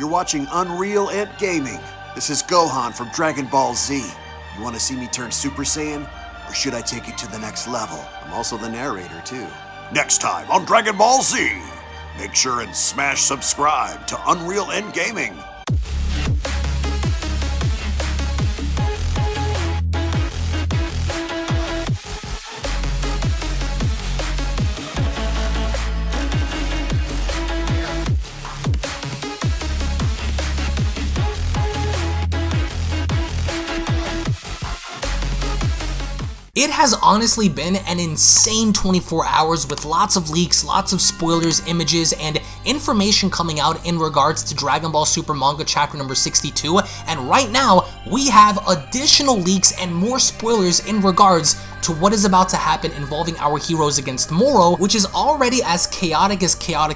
You're watching UnrealEntGaming. This is Gohan from Dragon Ball Z. You want to see me turn Super Saiyan? Or should I take it to the next level? I'm also the narrator, too. Next time on Dragon Ball Z, make sure and smash subscribe to UnrealEntGaming. It has honestly been an insane 24 hours with lots of leaks, lots of spoilers, images, and information coming out in regards to Dragon Ball Super Manga Chapter number 62, and right now, we have additional leaks and more spoilers in regards to what is about to happen involving our heroes against Moro, which is already as chaotic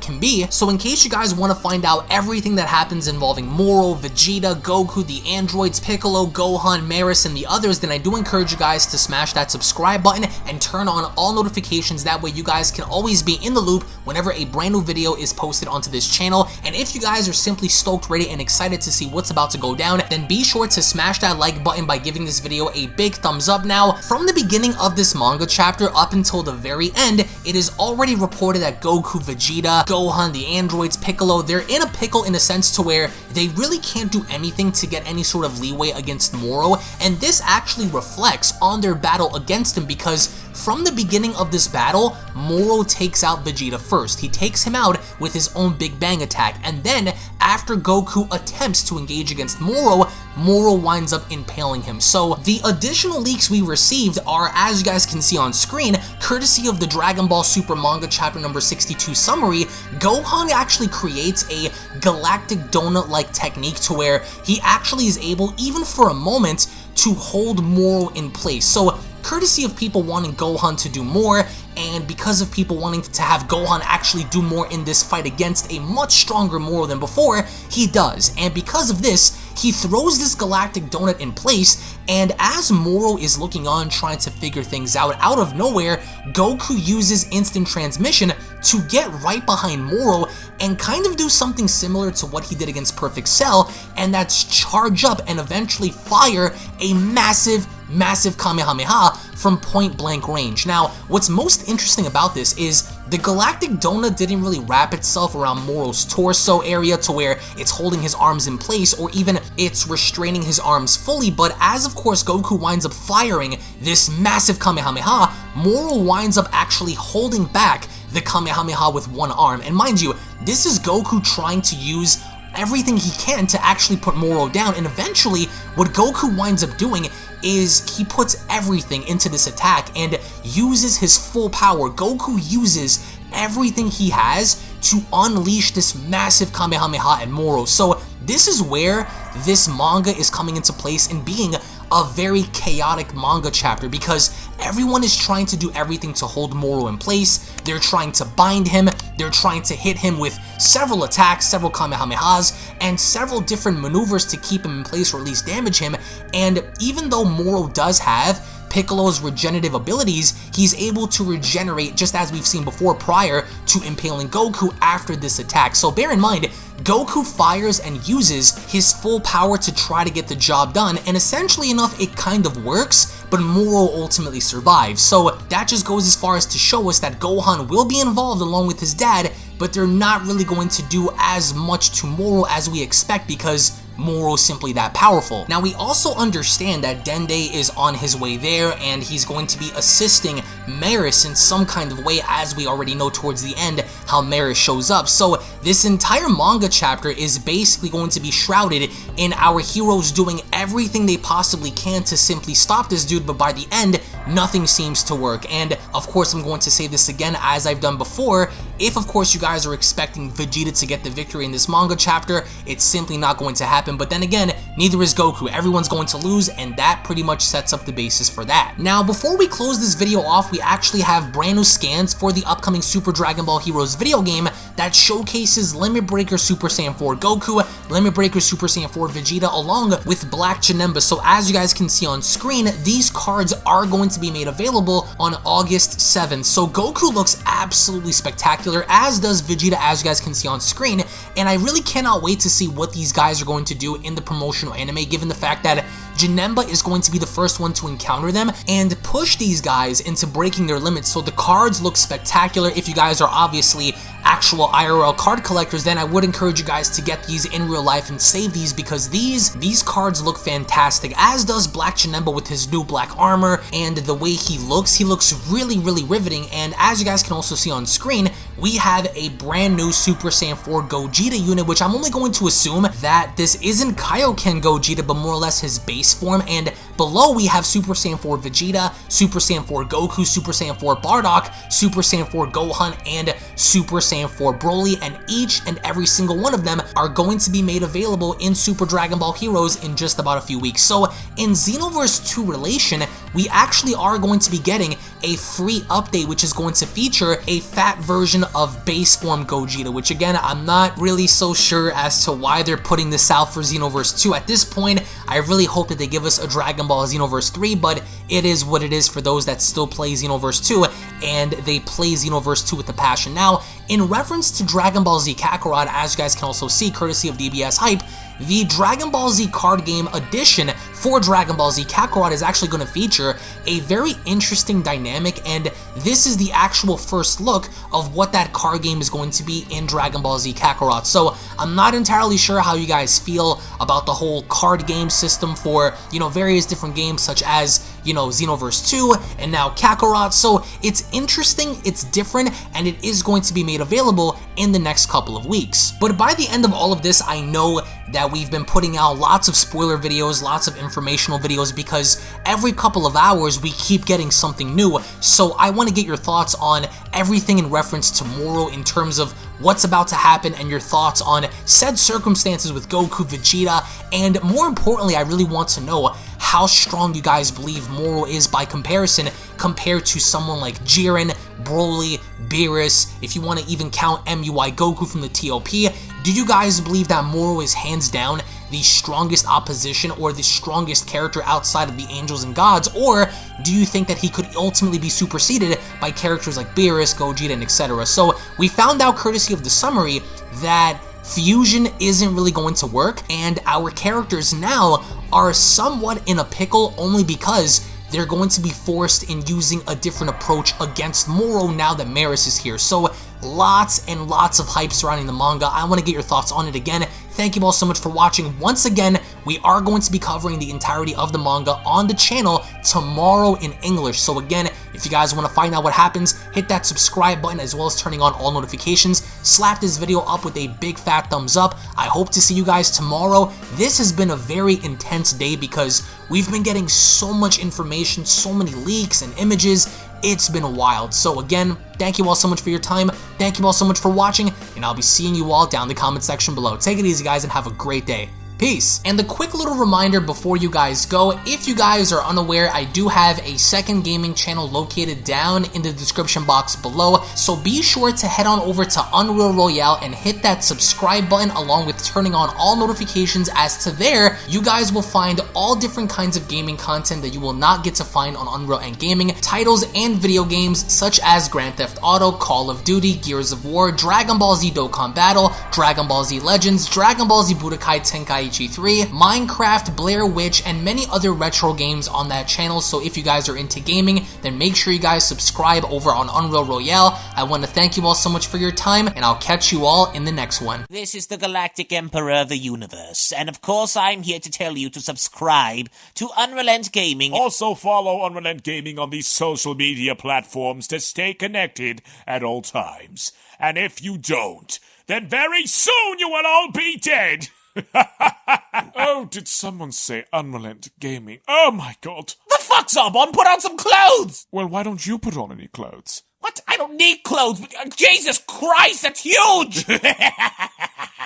can be. So in case you guys want to find out everything that happens involving Moro, Vegeta, Goku, the androids, Piccolo, Gohan, Merus, and the others, then I do encourage you guys to smash that subscribe button and turn on all notifications. That way you guys can always be in the loop whenever a brand new video is posted onto this channel. And if you guys are simply stoked, ready, and excited to see what's about to go down, then be sure to smash that like button by giving this video a big thumbs up. Now, from the beginning of this manga chapter up until the very end, it is already reported that Goku, Vegeta, Gohan, the androids, Piccolo, they're in a pickle in a sense to where they really can't do anything to get any sort of leeway against Moro, and this actually reflects on their battle against him because from the beginning of this battle, Moro takes out Vegeta first. He takes him out with his own Big Bang attack, and then after Goku attempts to engage against Moro, Moro winds up impaling him. So the additional leaks we received are, as you guys can see on screen, courtesy of the Dragon Ball Super Manga Chapter number 62 summary. Gohan actually creates a galactic donut-like technique to where he actually is able, even for a moment, to hold Moro in place. So courtesy of people wanting Gohan to do more, and because of people wanting to have Gohan actually do more in this fight against a much stronger Moro than before, he does. And because of this, he throws this galactic donut in place, and as Moro is looking on trying to figure things out of nowhere, Goku uses instant transmission to get right behind Moro and kind of do something similar to what he did against Perfect Cell, and that's charge up and eventually fire a massive Kamehameha from point blank range. Now, what's most interesting about this is the galactic donut didn't really wrap itself around Moro's torso area to where it's holding his arms in place or even it's restraining his arms fully, but as of course Goku winds up firing this massive Kamehameha, Moro winds up actually holding back the Kamehameha with one arm. And mind you, this is Goku trying to use everything he can to actually put Moro down, and eventually what Goku winds up doing is he puts everything into this attack and uses his full power. Goku uses everything he has to unleash this massive Kamehameha at Moro. So this is where this manga is coming into place and being a very chaotic manga chapter because everyone is trying to do everything to hold Moro in place. They're trying to bind him, they're trying to hit him with several attacks, several Kamehamehas, and several different maneuvers to keep him in place or at least damage him. And even though Moro does have Piccolo's regenerative abilities, he's able to regenerate just as we've seen before prior to impaling Goku after this attack. So bear in mind, Goku fires and uses his full power to try to get the job done, and essentially enough, it kind of works, but Moro ultimately survives. So that just goes as far as to show us that Gohan will be involved along with his dad, but they're not really going to do as much to Moro as we expect because Moro is simply that powerful. Now, we also understand that Dende is on his way there, and he's going to be assisting Merus in some kind of way, as we already know towards the end how Merus shows up. So this entire manga chapter is basically going to be shrouded in our heroes doing everything they possibly can to simply stop this dude, but by the end, nothing seems to work. And of course, I'm going to say this again as I've done before, if of course you guys are expecting Vegeta to get the victory in this manga chapter, it's simply not going to happen. But then again, neither is Goku. Everyone's going to lose, and that pretty much sets up the basis for that. Now, before we close this video off, we actually have brand new scans for the upcoming Super Dragon Ball Heroes video game that showcases Limit Breaker Super Saiyan 4 Goku, Limit Breaker Super Saiyan 4 Vegeta, along with Black Janemba. So as you guys can see on screen, these cards are going to be made available on August 7th. So Goku looks absolutely spectacular, as does Vegeta, as you guys can see on screen, and I really cannot wait to see what these guys are going to do in the promotional anime, given the fact that Janemba is going to be the first one to encounter them and push these guys into breaking their limits. So the cards look spectacular. If you guys are obviously actual IRL card collectors, then I would encourage you guys to get these in real life and save these, because these cards look fantastic, as does Black Janemba with his new black armor, and the way he looks really riveting. And as you guys can also see on screen, we have a brand new Super Saiyan 4 Gogeta unit, which I'm only going to assume that this isn't Kaioken Gogeta, but more or less his base form. And below we have Super Saiyan 4 Vegeta, Super Saiyan 4 Goku, Super Saiyan 4 Bardock, Super Saiyan 4 Gohan, and Super Saiyan 4 Broly, and each and every single one of them are going to be made available in Super Dragon Ball Heroes in just about a few weeks. So in Xenoverse 2 Relation, we actually are going to be getting a free update, which is going to feature a fat version of base form Gogeta, which again, I'm not really so sure as to why they're putting this out for Xenoverse 2. At this point, I really hope that they give us a Dragon Ball Xenoverse 3, but it is what it is for those that still play Xenoverse 2, and they play Xenoverse 2 with the passion. Now, in reference to Dragon Ball Z Kakarot, as you guys can also see, courtesy of DBS Hype, the Dragon Ball Z card game edition for Dragon Ball Z Kakarot is actually going to feature a very interesting dynamic, and this is the actual first look of what that card game is going to be in Dragon Ball Z Kakarot. So I'm not entirely sure how you guys feel about the whole card game system for, various different games such as, Xenoverse 2 and now Kakarot. So it's interesting, it's different, and it is going to be made available in the next couple of weeks. But by the end of all of this, I know that we've been putting out lots of spoiler videos, lots of informational videos, because every couple of hours we keep getting something new. So I want to get your thoughts on everything in reference to Moro in terms of what's about to happen and your thoughts on said circumstances with Goku, Vegeta, and more importantly, I really want to know how strong you guys believe Moro is by comparison compared to someone like Jiren, Broly, Beerus, if you want to even count MUI Goku from the TOP. Do you guys believe that Moro is hands down the strongest opposition or the strongest character outside of the angels and gods, or do you think that he could ultimately be superseded by characters like Beerus, Gogeta, and etc.? So we found out, courtesy of the summary, that fusion isn't really going to work, and our characters now are somewhat in a pickle only because they're going to be forced in using a different approach against Moro now that Merus is here. So lots and lots of hype surrounding the manga. I want to get your thoughts on it again. Thank you all so much for watching. Once again, we are going to be covering the entirety of the manga on the channel tomorrow in English. So again, if you guys want to find out what happens, hit that subscribe button as well as turning on all notifications. Slap this video up with a big fat thumbs up. I hope to see you guys tomorrow. This has been a very intense day because we've been getting so much information, so many leaks and images. It's been wild. So again, thank you all so much for your time. Thank you all so much for watching, and I'll be seeing you all down in the comment section below. Take it easy, guys, and have a great day. Peace. And a quick little reminder before you guys go, if you guys are unaware, I do have a second gaming channel located down in the description box below, so be sure to head on over to Unreal Royale and hit that subscribe button along with turning on all notifications, as to there, you guys will find all different kinds of gaming content that you will not get to find on UnrealEntGaming, titles and video games such as Grand Theft Auto, Call of Duty, Gears of War, Dragon Ball Z Dokkan Battle, Dragon Ball Z Legends, Dragon Ball Z Budokai Tenkaichi 3, Minecraft, Blair Witch, and many other retro games on that channel. So if you guys are into gaming, then make sure you guys subscribe over on Unreal Royale. I want to thank you all so much for your time, and I'll catch you all in the next one. This is the Galactic Emperor of the Universe, and of course I'm here to tell you to subscribe to UnrealEntGaming. Also follow UnrealEntGaming on these social media platforms to stay connected at all times. And if you don't, then very soon you will all be dead! Oh, did someone say UnrealEntGaming? Oh my god. The fuck's up, on? Put on some clothes! Well, why don't you put on any clothes? What? I don't need clothes. Jesus Christ, that's huge!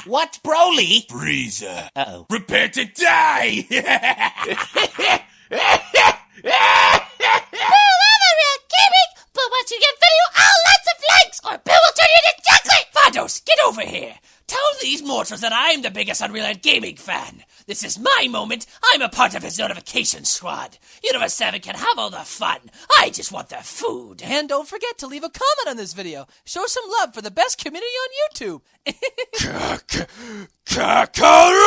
What, Broly? Freezer. Uh-oh. Prepare to die! UnrealEntGaming, but once you get video, lots of likes, or Bill will turn you into chocolate! Vados, announcers that I'm the biggest UnrealEntGaming fan. This is my moment. I'm a part of his notification squad. Universe 7 can have all the fun. I just want the food. And don't forget to leave a comment on this video. Show some love for the best community on YouTube. Kakarot!